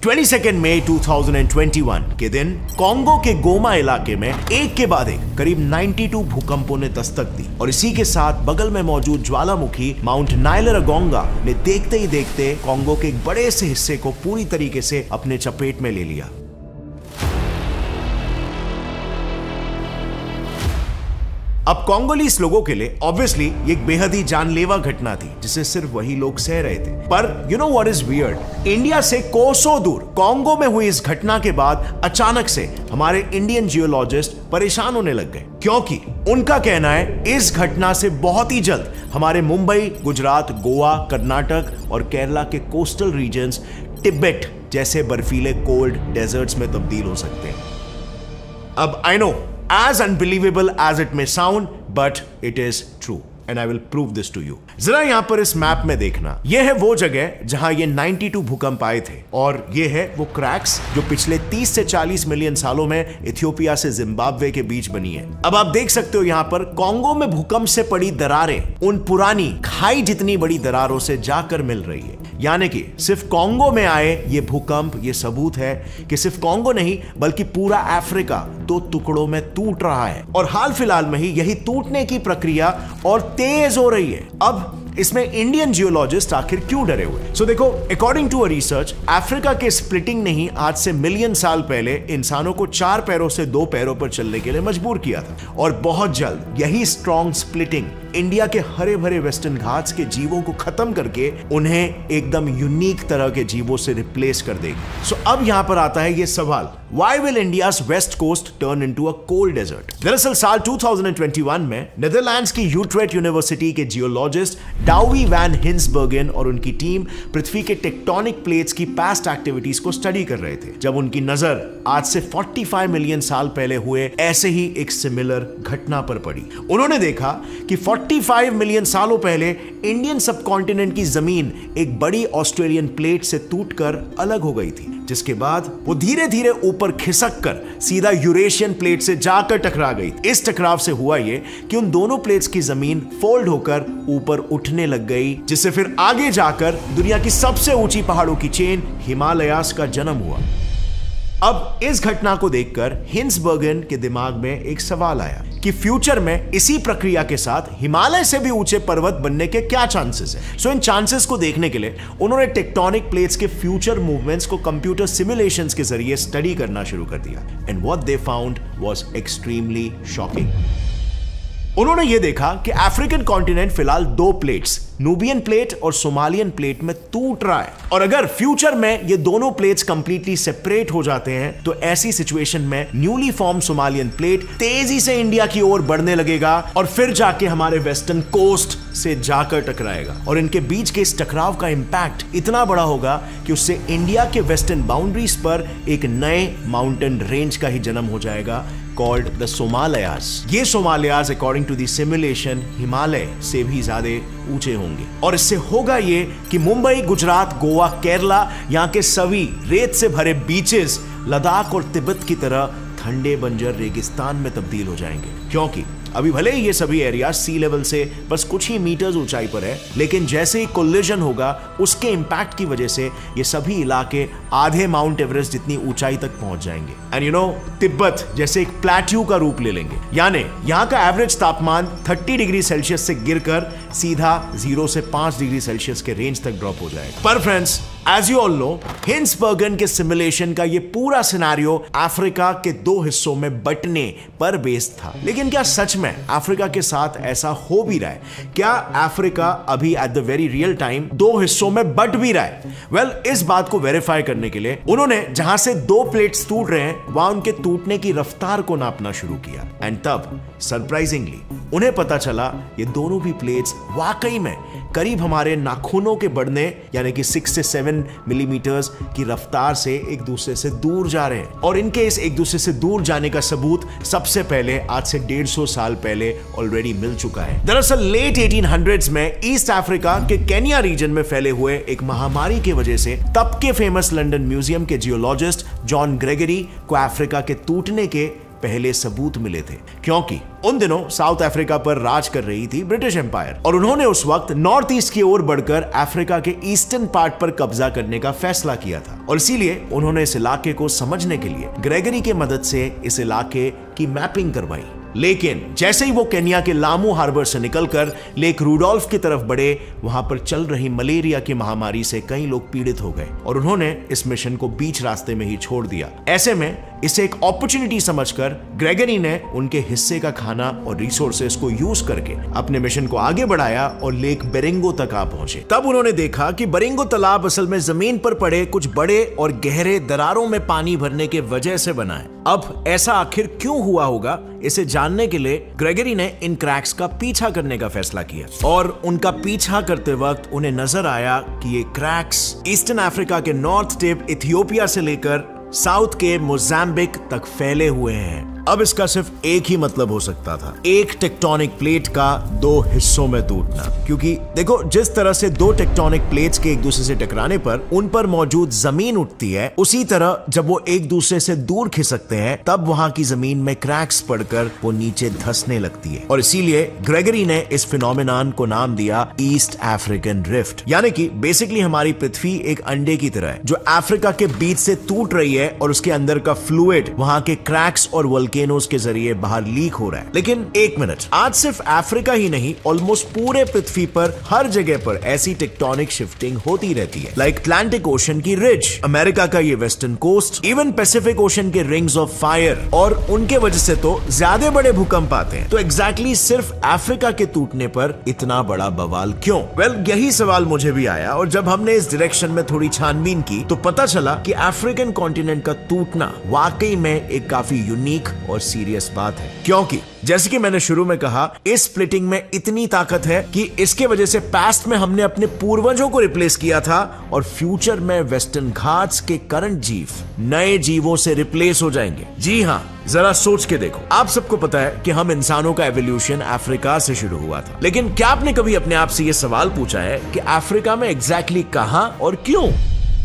22 मई 2021 के दिन कॉन्गो के गोमा इलाके में एक के बाद एक करीब 92 भूकंपों ने दस्तक दी और इसी के साथ बगल में मौजूद ज्वालामुखी माउंट नाइलरगोंगा ने देखते ही देखते कॉन्गो के एक बड़े से हिस्से को पूरी तरीके से अपने चपेट में ले लिया। अब कॉन्गोलीस लोगों के लिए ऑब्वियसली ये एक बेहद ही जानलेवा घटना थी जिसे सिर्फ वही लोग सह रहे थे। पर you know what is weird, India से कोसों दूर कॉन्गो में हुई इस घटना के बाद अचानक से हमारे इंडियन जियोलॉजिस्ट परेशान होने लग गए, क्योंकि उनका कहना है इस घटना से बहुत ही जल्द हमारे मुंबई, गुजरात, गोवा, कर्नाटक और केरला के कोस्टल रीजन्स तिब्बत जैसे बर्फीले कोल्ड डेजर्ट्स में तब्दील हो सकते हैं। अब I know, as unbelievable as it may sound, but it is true and I will prove this to you। जरा यहां पर इस मैप में देखना, यह है वो जगह जहां ये 92 भूकंप आए थे और ये है वो क्रैक्स जो पिछले 30 से 40 मिलियन सालों में इथियोपिया से जिम्बाब्वे के बीच बनी है। अब आप देख सकते हो यहां पर कॉन्गो में भूकंप से पड़ी दरारें उन पुरानी खाई जितनी बड़ी दरारों से जाकर मिल रही है, यानी कि सिर्फ कॉन्गो में आए ये भूकंप ये सबूत है कि सिर्फ कॉन्गो नहीं बल्कि पूरा अफ्रीका दो टुकड़ों में टूट रहा है और हाल फिलहाल में ही यही टूटने की प्रक्रिया और तेज हो रही है। अब इसमें इंडियन जियोलॉजिस्ट आखिर क्यों डरे हुए? सो देखो, according to a research, Africa के स्प्लिटिंग ने ही आज से मिलियन साल पहले इंसानों को 4 पैरों से 2 पैरों पर चलने के लिए मजबूर किया था और बहुत जल्द यही स्ट्रॉन्ग स्प्लिटिंग इंडिया के हरे भरे वेस्टर्न घाट्स के जीवों को खत्म करके उन्हें एकदम यूनिक तरह के जीवों से रिप्लेस कर देगी। सो अब यहां पर आता है ये सवाल, Why will India's west coast turn into a cold desert? दरअसल साल 2021 में नेदरलैंड्स की यूट्रेट यूनिवर्सिटी के जियोलॉजिस्ट डावी वैन हिंसबर्गन और उनकी टीम पृथ्वी के टेक्टोनिक प्लेट्स की पास्ट एक्टिविटीज को स्टडी कर रहे थे जब उनकी नजर आज से 45 मिलियन साल पहले हुए ऐसे ही एक सिमिलर घटना पर पड़ी। उन्होंने देखा कि 45 मिलियन सालों पहले इंडियन सबकॉन्टिनेंट की जमीन एक बड़ी ऑस्ट्रेलियन प्लेट से टूटकर अलग हो गई थी, जिसके बाद वो धीरे धीरे ऊपर खिसक कर सीधा यूरेशियन प्लेट से जाकर टकरा गई। इस टकराव से हुआ ये कि उन दोनों प्लेट्स की जमीन फोल्ड होकर ऊपर उठने लग गई, जिससे फिर आगे जाकर दुनिया की सबसे ऊंची पहाड़ों की चेन हिमालयास का जन्म हुआ। अब इस घटना को देखकर हिंसबर्गन के दिमाग में एक सवाल आया कि फ्यूचर में इसी प्रक्रिया के साथ हिमालय से भी ऊंचे पर्वत बनने के क्या चांसेस हैं। सो इन चांसेस को देखने के लिए उन्होंने टेक्टोनिक प्लेट्स के फ्यूचर मूवमेंट्स को कंप्यूटर सिमुलेशंस के जरिए स्टडी करना शुरू कर दिया and what they found was extremely shocking. उन्होंने यह देखा कि अफ्रीकन कॉन्टिनेंट फिलहाल 2 प्लेट्स, नूबियन प्लेट और सोमालियन प्लेट में टूट रहा है और अगर फ्यूचर में ये दोनों प्लेट्स कंप्लीटली सेपरेट हो जाते हैं तो ऐसी सिचुएशन में न्यूली फॉर्म सोमालियन प्लेट तेजी से इंडिया की ओर बढ़ने लगेगा और फिर जाके हमारे वेस्टर्न कोस्ट से जाकर टकराएगा और इनके बीच के इस टकराव का इंपैक्ट इतना बड़ा होगा कि उससे इंडिया के वेस्टर्न बाउंड्रीज पर एक नए माउंटेन रेंज का ही जन्म हो जाएगा called the Somalayas। ये Somalayas according to the simulation Himalaya से भी ज्यादा ऊंचे होंगे और इससे होगा ये कि मुंबई, गुजरात, गोवा, केरला यहाँ के सभी रेत से भरे बीचेस लद्दाख और तिब्बत की तरह ठंडे बंजर रेगिस्तान में तब्दील हो जाएंगे, क्योंकि अभी भले ही ये सभी एरिया सी लेवल से बस कुछ ही मीटर्स ऊंचाई पर है, लेकिन जैसे ही कोलिजन होगा उसके इंपैक्ट की वजह से ये सभी इलाके आधे माउंट एवरेस्ट जितनी ऊंचाई तक पहुंच जाएंगे एंड यू नो तिब्बत जैसे एक प्लेट्यू का रूप ले लेंगे, यानी यहाँ का एवरेज तापमान 30 डिग्री सेल्सियस से गिरकर सीधा 0 से 5 डिग्री सेल्सियस के रेंज तक ड्रॉप हो जाएगा। पर friends, as you all know, Hinsbergen के सिमुलेशन का ये पूरा सिनेरियो अफ्रीका के 2 हिस्सों में बंटने पर बेस्ड था, लेकिन क्या सच में अफ्रीका के साथ ऐसा हो भी रहा है? क्या अफ्रीका अभी at the very real time 2 हिस्सों में बट भी रहा है? वेल, इस बात को वेरीफाई करने के लिए उन्होंने जहां से 2 प्लेट्स टूट रहे हैं वहां उनके टूटने की रफ्तार को नापना शुरू किया एंड तब सरप्राइजिंगली उन्हें पता चला ये दोनों भी प्लेट्स वाकई में करीब हमारे नाखूनों के बढ़ने यानी कि 6 से 7 मिलीमीटर्स की रफ्तार से एक दूसरे से दूर जा रहे हैं और इनके इस एक दूसरे से दूर जाने का सबूत सबसे पहले आज से 150 साल पहले ऑलरेडी मिल चुका है। दरअसल लेट 1800s में ईस्ट अफ्रीका के केन्या रीजन में फैले हुए एक महामारी की वजह से तब के फेमस लंदन म्यूजियम के जियोलॉजिस्ट जॉन ग्रेगरी को अफ्रीका के टूटने के पहले सबूत मिले थे, क्योंकि उन दिनों साउथ अफ्रीका पर राज कर रही थी ब्रिटिश एम्पायर और उन्होंने उस वक्त नॉर्थ ईस्ट की ओर बढ़कर अफ्रीका के ईस्टर्न पार्ट पर कब्जा करने का फैसला किया था और इसीलिए उन्होंने इस इलाके को समझने के लिए ग्रेगरी की मदद से इस इलाके की मैपिंग करवाई। लेकिन जैसे ही वो केन्या के लामू हार्बर से निकलकर लेक रूडोल्फ की तरफ बढ़े, वहां पर चल रही मलेरिया की महामारी से कई लोग पीड़ित हो गए और उन्होंने इस मिशन को बीच रास्ते में ही छोड़ दिया। ऐसे में इसे एक अपॉर्चुनिटी समझकर ग्रेगरी ने उनके हिस्से का खाना और रिसोर्सेस को यूज करके अपने मिशन को आगे बढ़ाया और लेक बेरिंगो तक आ पहुंचे। तब उन्होंने देखा कि बेरिंगो तालाब असल में जमीन पर पड़े कुछ बड़े और गहरे दरारों में पानी भरने के वजह से बना है। अब ऐसा आखिर क्यों हुआ होगा, इसे जानने के लिए ग्रेगरी ने इन क्रैक्स का पीछा करने का फैसला किया और उनका पीछा करते वक्त उन्हें नजर आया कि ये क्रैक्स ईस्टर्न अफ्रीका के नॉर्थ टिप इथियोपिया से लेकर साउथ के मोजाम्बिक तक फैले हुए हैं। अब इसका सिर्फ एक ही मतलब हो सकता था, एक टेक्टोनिक प्लेट का दो हिस्सों में टूटना। क्योंकि देखो, जिस तरह से दो टेक्टोनिक प्लेट्स के एक दूसरे से टकराने पर उन पर मौजूद जमीन उठती है, उसी तरह जब वो एक दूसरे से दूर खिसकते हैं तब वहां की जमीन में क्रैक्स पड़कर वो नीचे धंसने लगती है और इसीलिए ग्रेगरी ने इस फिनोमेनन को नाम दिया ईस्ट अफ्रीकन रिफ्ट। यानी कि बेसिकली हमारी पृथ्वी एक अंडे की तरह है जो अफ्रीका के बीच से टूट रही है और उसके अंदर का फ्लूइड वहां के क्रैक्स और वोल्केनोस के जरिए बाहर लीक हो रहा है। लेकिन एक मिनट, आज सिर्फ अफ्रीका ही नहीं, ऑलमोस्ट पूरे पृथ्वी पर हर जगह पर ऐसी टेक्टोनिक शिफ्टिंग होती रहती है। लाइक अटलांटिक ओशन की रिज, अमेरिका का ये western coast, even Pacific ocean के रिंग्स ऑफ फायर, और उनके वजह से तो ज्यादा बड़े भूकंप आते हैं। तो एग्जैक्टली सिर्फ अफ्रीका के टूटने पर इतना बड़ा बवाल क्यों? वेल, यही सवाल मुझे भी आया और जब हमने इस डायरेक्शन में थोड़ी छानबीन की तो पता चला कि अफ्रीकन कॉन्टिनेंट का टूटना वाकई में एक काफी यूनिक और सीरियस बात है। क्योंकि जैसे कि मैंने शुरू में कहा, इस स्प्लिटिंग में इतनी ताकत है कि इसके वजह से पास्ट में हमने अपने पूर्वजों को रिप्लेस किया था और फ्यूचर में वेस्टर्न घाट्स के करंट जीव नए जीवों से रिप्लेस हो जाएंगे। जी हाँ, जरा सोच के देखो। आप सबको पता है कि हम इंसानों का एवोल्यूशन अफ्रीका से शुरू हुआ था, लेकिन क्या आपने कभी अपने आप से यह सवाल पूछा है कि अफ्रीका में एग्जैक्टली कहां और क्यों?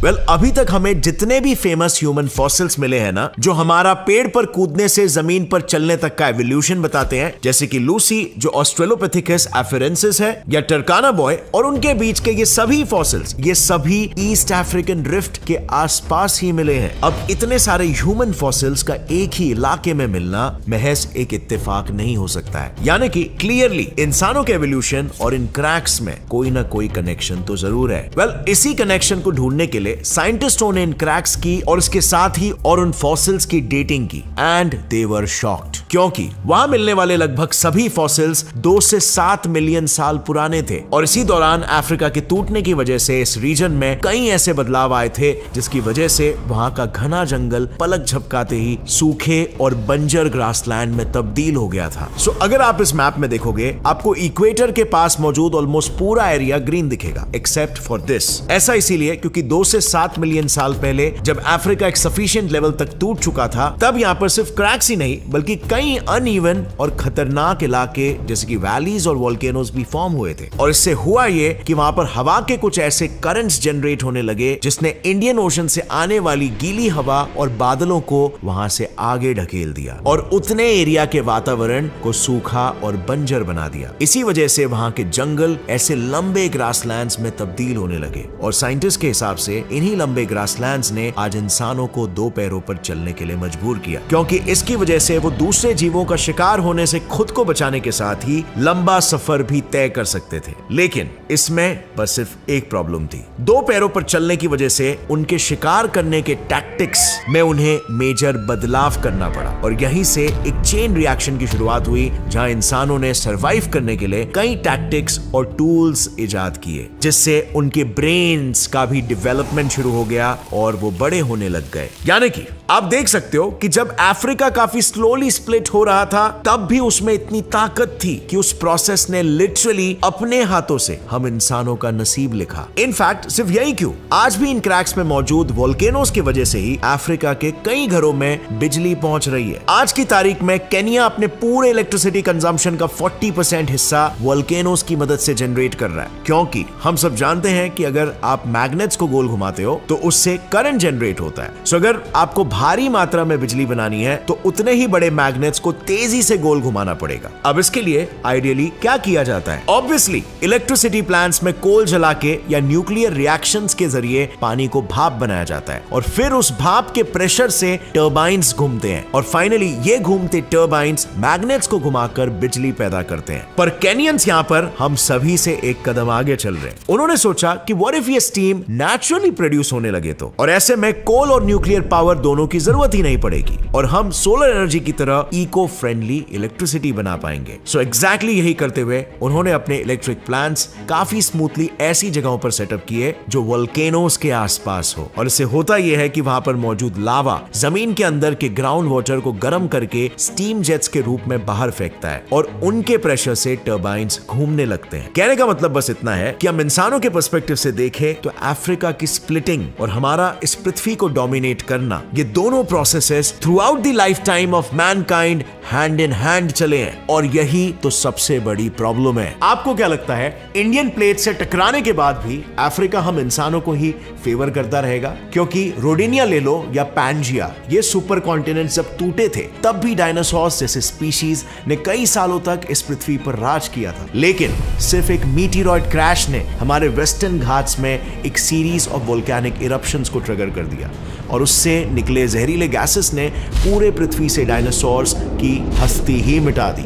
वेल, अभी तक हमें जितने भी फेमस ह्यूमन फॉसिल्स मिले हैं ना, जो हमारा पेड़ पर कूदने से जमीन पर चलने तक का एवोल्यूशन बताते हैं, जैसे कि लूसी जो ऑस्ट्रेलोपिथेकस एफरेंसिस है या टर्काना बॉय, और उनके बीच के ये सभी फॉसिल्स, ये सभी ईस्ट अफ्रीकन रिफ्ट के आसपास ही मिले हैं। अब इतने सारे ह्यूमन फॉसिल्स का एक ही इलाके में मिलना महज एक इत्तेफाक नहीं हो सकता है। यानी कि क्लियरली इंसानों के एवोल्यूशन और इन क्रैक्स में कोई ना कोई कनेक्शन तो जरूर है। वेल, इसी कनेक्शन को ढूंढने के लिए साइंटिस्टों ने इन क्रैक्स की और इसके साथ ही और उन फॉसिल्स की डेटिंग की एंड दे वर शॉक्ड, क्योंकि वहां मिलने वाले लगभग सभी फॉसिल्स 2 से 7 मिलियन साल पुराने थे और इसी दौरान अफ्रीका के टूटने की वजह से इस रीजन में कई ऐसे बदलाव आए थे जिसकी वजह से वहां का घना जंगल पलक झपकाते ही सूखे और बंजर ग्रासलैंड में तब्दील हो गया था। सो अगर आप इस मैप में देखोगे, आपको इक्वेटर के पास मौजूद ऑलमोस्ट पूरा एरिया ग्रीन दिखेगा एक्सेप्ट फॉर दिस। ऐसा इसीलिए क्योंकि 2 से 7 मिलियन साल पहले जब अफ्रीका एक सफिशिएंट लेवल तक टूट चुका था, तब यहाँ पर सिर्फ क्रैक्स ही नहीं बल्कि कई अनइवन और खतरनाक इलाके जैसे कि वैलीज और वोल्केनोस भी फॉर्म हुए थे। और इससे हुआ ये कि वहां पर हवा के कुछ ऐसे करंट्स जनरेट होने लगे जिसने इंडियन ओशन से आने वाली गीली हवा और बादलों को वहां से आगे ढकेल दिया और उतने एरिया के वातावरण को सूखा और बंजर बना दिया। इसी वजह से वहां के जंगल ऐसे लंबे ग्रासलैंड्स में तब्दील होने लगे और साइंटिस्ट के हिसाब से इन्हीं लंबे ग्रासलैंड्स ने आज इंसानों को 2 पैरों पर चलने के लिए मजबूर किया, क्योंकि इसकी वजह से वो दूसरे जीवों का शिकार होने से खुद को बचाने के साथ ही लंबा सफर भी तय कर सकते थे। लेकिन इसमें बस सिर्फ एक प्रॉब्लम थी। 2 पैरों पर चलने की वजह से उनके शिकार करने के टैक्टिक्स में उन्हें मेजर बदलाव करना पड़ा और यहीं से एक चेन रिएक्शन की शुरुआत हुई, जहां इंसानों ने सरवाइव करने के लिए कई टैक्टिक्स और टूल्स इजाद किए, जिससे उनके ब्रेन्स का भी डेवलपमेंट शुरू हो गया और वो बड़े होने लग गए। यानी कि आप देख सकते हो कि जब अफ्रीका काफी स्लोली स्प्लिट हो रहा था, तब भी उसमें इतनी ताकत थी कि उस प्रोसेस ने लिटरली अपने हाथों से हम इंसानों का नसीब लिखा। इनफैक्ट सिर्फ यही क्यों, आज भी इन क्रैक्स में मौजूद वोल्केनोस की वजह से ही अफ्रीका के कई घरों में बिजली पहुंच रही है। आज की तारीख में केन्या अपने पूरे इलेक्ट्रिसिटी कंजम्पशन का 40% हिस्सा वोल्केनोस की मदद से जनरेट कर रहा है, क्योंकि हम सब जानते हैं कि अगर आप मैग्नेट्स को गोल घुमा घुमाते हो तो उससे करंट जनरेट होता है। सो अगर आपको भारी मात्रा में बिजली बनानी है तो उतने ही बड़े मैग्नेट्स को तेजी से गोल घुमाना पड़ेगा। अब इसके लिए आइडियली क्या किया जाता है? ऑब्वियसली इलेक्ट्रिसिटी प्लांट्स में कोल जला के या न्यूक्लियर रिएक्शंस के जरिए पानी को भाप बनाया जाता है और फिर उस भाप के प्रेशर से टर्बाइंस घूमते हैं और फाइनली ये घूमते टर्बाइंस मैग्नेट्स को घुमाकर बिजली पैदा करते हैं। पर केनियंस यहाँ पर हम सभी से एक कदम आगे चल रहे हैं। उन्होंने सोचा कि व्हाट इफ ये स्टीम नेचुरली प्रोड्यूस होने लगे तो, और ऐसे में कोल और न्यूक्लियर पावर दोनों की जरूरत ही नहीं पड़ेगी और हम सोलर एनर्जी की तरह इको फ्रेंडली इलेक्ट्रिसिटी बना पाएंगे। सो एग्जैक्टली यही करते हुए उन्होंने अपने इलेक्ट्रिक प्लांट्स काफी स्मूथली ऐसी जगहों पर सेटअप किए जो वोल्केनोज के आसपास हो, और इससे होता यह है कि वहां पर मौजूद लावा जमीन के अंदर के ग्राउंड वाटर को गर्म करके स्टीम जेट्स के रूप में बाहर फेंकता है और उनके प्रेशर से टर्बाइंस घूमने लगते हैं। कहने का मतलब बस इतना है कि हम इंसानों के पर्सपेक्टिव से देखें तो अफ्रीका की स्प्लिटिंग और हमारा इस पृथ्वी को डोमिनेट करना, ये दोनों processes through out the life time of Mankind hand in hand चले हैं, और यही तो सबसे बड़ी प्रॉब्लम है। आपको क्या लगता है इंडियन प्लेट से टकराने के बाद भी अफ्रीका हम इंसानों को ही फेवर करता रहेगा? क्योंकि रोडिनिया ले लो या पैंजिया, ये सुपर कॉन्टिनेंट जब टूटे थे तब भी डायनासोर्स जैसे स्पीशीज ने कई सालों तक इस पृथ्वी पर राज किया था, लेकिन सिर्फ एक मीटिरॉइड क्रैश ने हमारे वेस्टर्न घाट्स में एक सीरीज ऑफ वोल्केनिक इरप्शंस को ट्रिगर कर दिया और उससे निकले जहरीले गैसेस ने पूरे पृथ्वी से डायनासोर्स की हस्ती ही मिटा दी।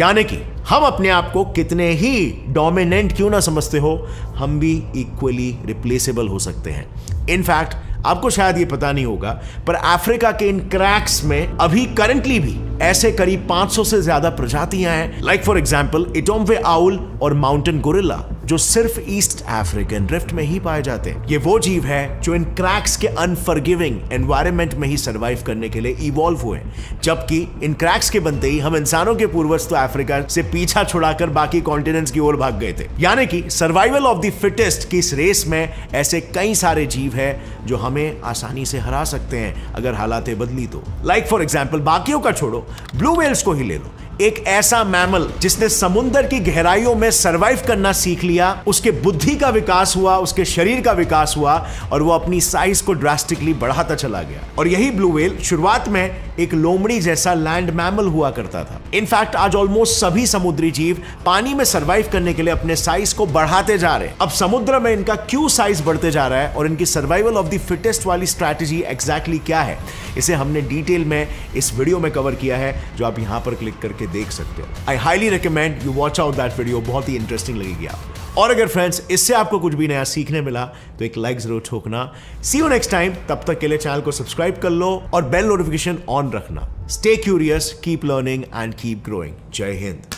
यानी कि हम अपने आप को कितने ही डोमिनेंट क्यों ना समझते हो, हम भी इक्वली रिप्लेसेबल हो सकते हैं। इनफैक्ट आपको शायद ये पता नहीं होगा, पर अफ्रीका के इन क्रैक्स में अभी करंटली भी ऐसे करीब 500 से ज्यादा प्रजातियां हैं, लाइक फॉर एग्जांपल इटोम्वे आउल और माउंटेन गोरिल्ला, जो सिर्फ ईस्ट अफ्रीकन रिफ्ट में ही पाए जाते हैं। ये वो जीव है जो इन क्रैक्स के अनफॉरगिविंग एनवायरनमेंट में ही सर्वाइव करने के लिए इवॉल्व हुए, जबकि इन क्रैक्स के बनते ही हम इंसानों के पूर्वज तो अफ्रीका से पीछा छुड़ाकर बाकी कॉन्टिनेंट्स की ओर भाग गए थे। यानी कि सर्वाइवल ऑफ द फिटेस्ट की इस रेस में ऐसे कई सारे जीव है जो हमें आसानी से हरा सकते हैं अगर हालातें बदली तो। लाइक फॉर एग्जांपल बाकियों का छोड़ो, ब्लू व्हेल्स को ही ले लो, एक ऐसा मैमल जिसने समुद्र की गहराइयों में सरवाइव करना सीख लिया, उसके बुद्धि का विकास हुआ, उसके शरीर का विकास हुआ और वो अपनी साइज को ड्रास्टिकली बढ़ाता चला गया। और यही ब्लू व्हेल शुरुआत में एक लोमड़ी जैसा लैंड मैमल हुआ करता था। इनफैक्ट आज ऑलमोस्ट सभी समुद्री जीव पानी में सरवाइव करने के लिए अपने साइज को बढ़ाते जा रहे हैं। अब समुद्र में इनका क्यों साइज बढ़ते जा रहा है और इनकी सर्वाइवल ऑफ द फिटेस्ट वाली स्ट्रैटेजी एग्जैक्टली क्या है, इसे हमने डिटेल में इस वीडियो में कवर किया है, जो आप यहां पर क्लिक करके देख सकते हो। I highly recommend you watch out that video, बहुत ही इंटरेस्टिंग लगेगी आपको। और अगर फ्रेंड्स इससे आपको कुछ भी नया सीखने मिला तो एक लाइक जरूर ठोकना। सी यू नेक्स्ट टाइम, तब तक के लिए चैनल को सब्सक्राइब कर लो और बेल नोटिफिकेशन ऑन रखना। Stay curious, keep learning and keep growing. जय हिंद।